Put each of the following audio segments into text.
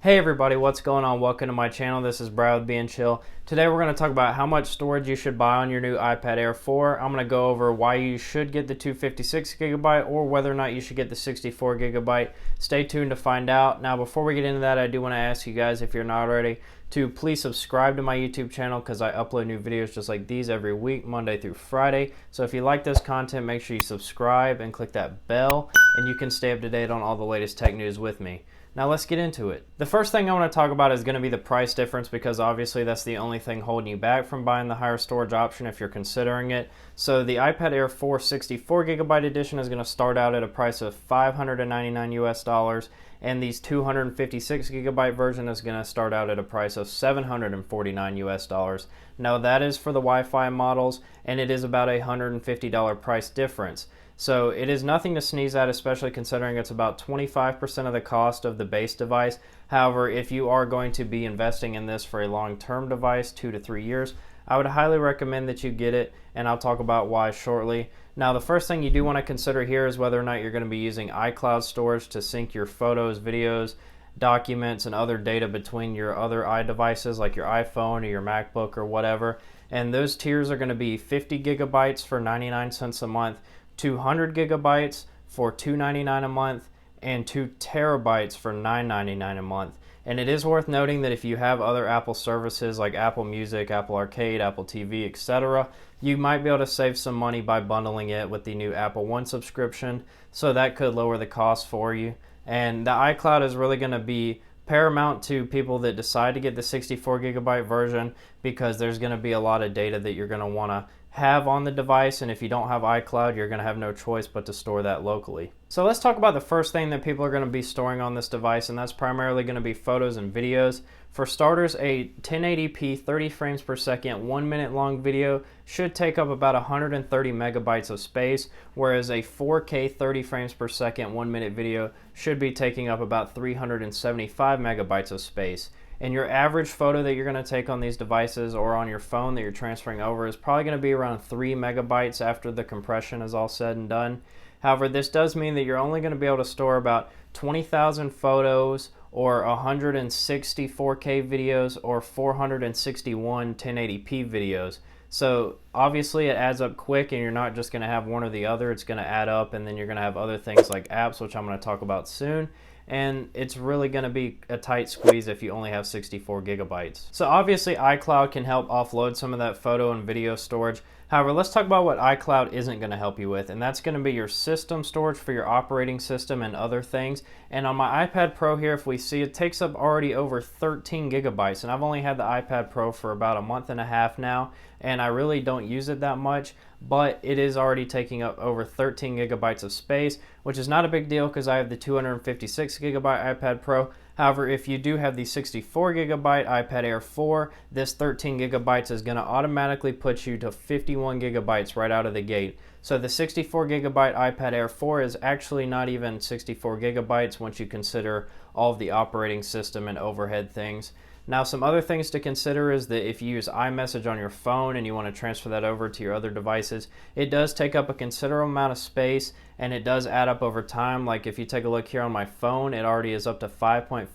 Hey everybody, what's going on? Welcome to my channel. This is Brad with Being Chill. Today we're going to talk about how much storage you should buy on your new iPad Air 4. I'm going to go over why you should get the 256 gigabyte or whether or not you should get the 64 gigabyte. Stay tuned to find out. Now before we get into that, I do want to ask you guys, if you're not already, to please subscribe to my YouTube channel because I upload new videos just like these every week, Monday through Friday. So if you like this content, make sure you subscribe and click that bell and you can stay up to date on all the latest tech news with me. Now let's get into it. The first thing I want to talk about is going to be the price difference, because obviously that's the only thing holding you back from buying the higher storage option if you're considering it. So the iPad Air 4 64 gigabyte edition is going to start out at a price of $599 US, and these 256 gigabyte version is going to start out at a price of $749 US. Now that is for the Wi-Fi models, and it is about a $150 price difference. So it is nothing to sneeze at, especially considering it's about 25% of the cost of the base device. However, if you are going to be investing in this for a long-term device, 2 to 3 years, I would highly recommend that you get it, and I'll talk about why shortly. Now, the first thing you do want to consider here is whether or not you're going to be using iCloud storage to sync your photos, videos, documents, and other data between your other iDevices like your iPhone or your MacBook or whatever. And those tiers are going to be 50 gigabytes for 99 cents a month, 200 gigabytes for $2.99 a month, and 2 terabytes for $9.99 a month. And it is worth noting that if you have other Apple services like Apple Music, Apple Arcade, Apple TV, etc., you might be able to save some money by bundling it with the new Apple One subscription, so that could lower the cost for you. And the iCloud is really going to be paramount to people that decide to get the 64 gigabyte version, because there's going to be a lot of data that you're going to want to have on the device, and if you don't have iCloud, you're going to have no choice but to store that locally. So let's talk about the first thing that people are going to be storing on this device, and that's primarily going to be photos and videos. For starters, a 1080p 30 frames per second 1 minute long video should take up about 130 megabytes of space, whereas a 4K 30 frames per second 1 minute video should be taking up about 375 megabytes of space. And your average photo that you're going to take on these devices or on your phone that you're transferring over is probably going to be around 3 megabytes after the compression is all said and done. However, this does mean that you're only going to be able to store about 20,000 photos or 160 4K videos or 461 1080p videos. So obviously it adds up quick, and you're not just going to have one or the other. It's going to add up, and then you're going to have other things like apps, which I'm going to talk about soon. And it's really going to be a tight squeeze if you only have 64 gigabytes. So obviously iCloud can help offload some of that photo and video storage. However, let's talk about what iCloud isn't going to help you with, and that's going to be your system storage for your operating system and other things. And on my iPad Pro here, if we see, it takes up already over 13 gigabytes, and I've only had the iPad Pro for about a month and a half now, and I really don't use it that much, but it is already taking up over 13 gigabytes of space, which is not a big deal because I have the 256 gigabyte iPad Pro. However, if you do have the 64 gigabyte iPad Air 4, this 13 gigabytes is going to automatically put you to 51 gigabytes right out of the gate. So the 64 gigabyte iPad Air 4 is actually not even 64 gigabytes once you consider all of the operating system and overhead things. Now, some other things to consider is that if you use iMessage on your phone and you want to transfer that over to your other devices, it does take up a considerable amount of space, and it does add up over time. Like if you take a look here on my phone, it already is up to 5.57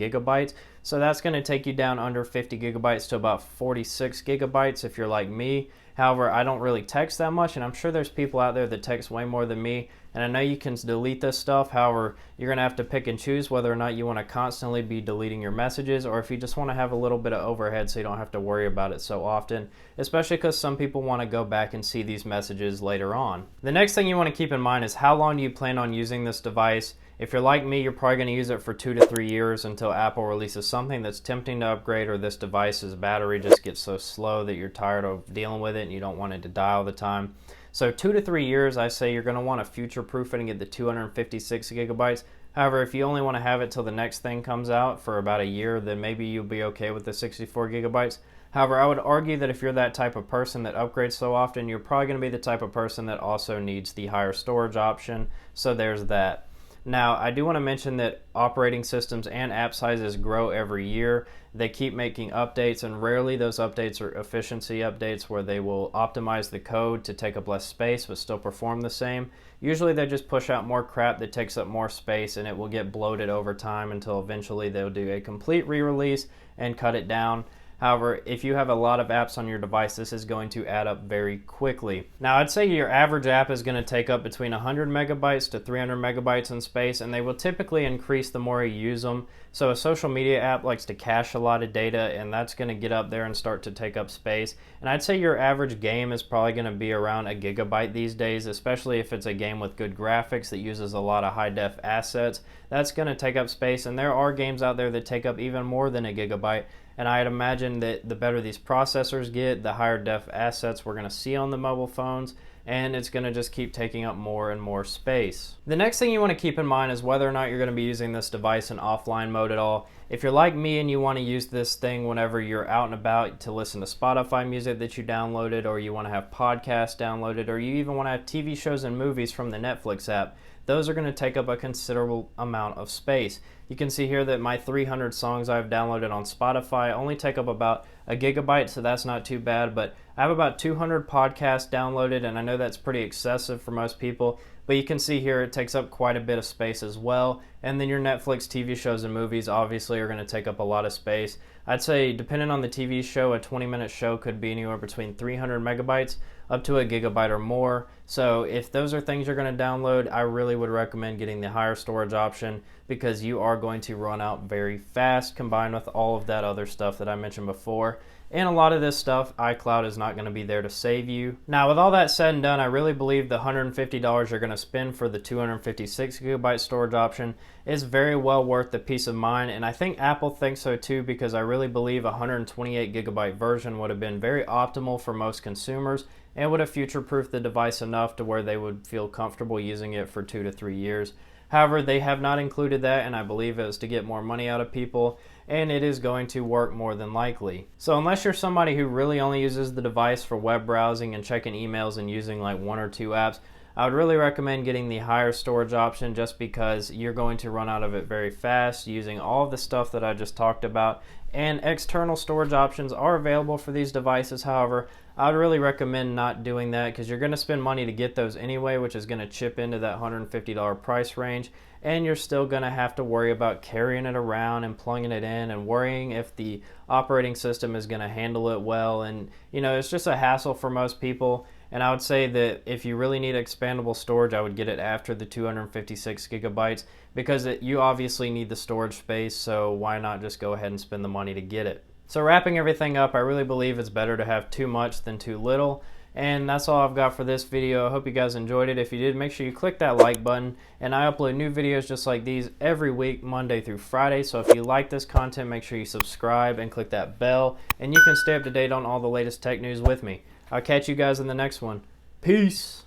gigabytes. So that's going to take you down under 50 gigabytes to about 46 gigabytes if you're like me. However, I don't really text that much, and I'm sure there's people out there that text way more than me. And I know you can delete this stuff. However, you're going to have to pick and choose whether or not you want to constantly be deleting your messages, or if you just want to have a little bit of overhead so you don't have to worry about it so often, especially because some people want to go back and see these messages later on. The next thing you want to keep in mind is how long do you plan on using this device. If you're like me, you're probably going to use it for 2 to 3 years until Apple releases something that's tempting to upgrade, or this device's battery just gets so slow that you're tired of dealing with it and you don't want it to die all the time. So 2 to 3 years, I say you're going to want to future-proof it and get the 256 gigabytes. However, if you only want to have it till the next thing comes out for about a year, then maybe you'll be okay with the 64 gigabytes. However, I would argue that if you're that type of person that upgrades so often, you're probably going to be the type of person that also needs the higher storage option. So there's that. Now, I do want to mention that operating systems and app sizes grow every year. They keep making updates, and rarely those updates are efficiency updates where they will optimize the code to take up less space but still perform the same. Usually they just push out more crap that takes up more space, and it will get bloated over time until eventually they'll do a complete re-release and cut it down. However, if you have a lot of apps on your device, this is going to add up very quickly. Now, I'd say your average app is going to take up between 100 megabytes to 300 megabytes in space, and they will typically increase the more you use them. So a social media app likes to cache a lot of data, and that's going to get up there and start to take up space. And I'd say your average game is probably going to be around a gigabyte these days, especially if it's a game with good graphics that uses a lot of high-def assets. That's going to take up space, and there are games out there that take up even more than a gigabyte. And I'd imagine that the better these processors get, the higher def assets we're going to see on the mobile phones, and it's going to just keep taking up more and more space. The next thing you want to keep in mind is whether or not you're going to be using this device in offline mode at all. If you're like me and you want to use this thing whenever you're out and about to listen to Spotify music that you downloaded, or you want to have podcasts downloaded, or you even want to have TV shows and movies from the Netflix app, those are going to take up a considerable amount of space. You can see here that my 300 songs I've downloaded on Spotify only take up about a gigabyte, so that's not too bad, but I have about 200 podcasts downloaded, and I know that's pretty excessive for most people, but you can see here it takes up quite a bit of space as well. And then your Netflix TV shows and movies obviously are going to take up a lot of space. I'd say depending on the TV show, a 20-minute show could be anywhere between 300 megabytes up to a gigabyte or more. So if those are things you're going to download, I really would recommend getting the higher storage option, because you are going to run out very fast combined with all of that other stuff that I mentioned before. And a lot of this stuff, iCloud is not going to be there to save you. Now, with all that said and done, I really believe the $150 you're going to spend for the 256 gigabyte storage option is very well worth the peace of mind. And I think Apple thinks so too, because I really believe a 128 gigabyte version would have been very optimal for most consumers and would have future-proofed the device enough to where they would feel comfortable using it for 2 to 3 years. However, they have not included that, and I believe it was to get more money out of people, and it is going to work more than likely. So unless you're somebody who really only uses the device for web browsing and checking emails and using like 1 or 2 apps, I would really recommend getting the higher storage option, just because you're going to run out of it very fast using all of the stuff that I just talked about. And external storage options are available for these devices. However, I would really recommend not doing that, because you're going to spend money to get those anyway, which is going to chip into that $150 price range, and you're still going to have to worry about carrying it around and plugging it in and worrying if the operating system is going to handle it well. And it's just a hassle for most people. And I would say that if you really need expandable storage, I would get it after the 256 gigabytes, because you obviously need the storage space, so why not just go ahead and spend the money to get it? So wrapping everything up, I really believe it's better to have too much than too little. And that's all I've got for this video. I hope you guys enjoyed it. If you did, make sure you click that like button. And I upload new videos just like these every week, Monday through Friday. So if you like this content, make sure you subscribe and click that bell, and you can stay up to date on all the latest tech news with me. I'll catch you guys in the next one. Peace!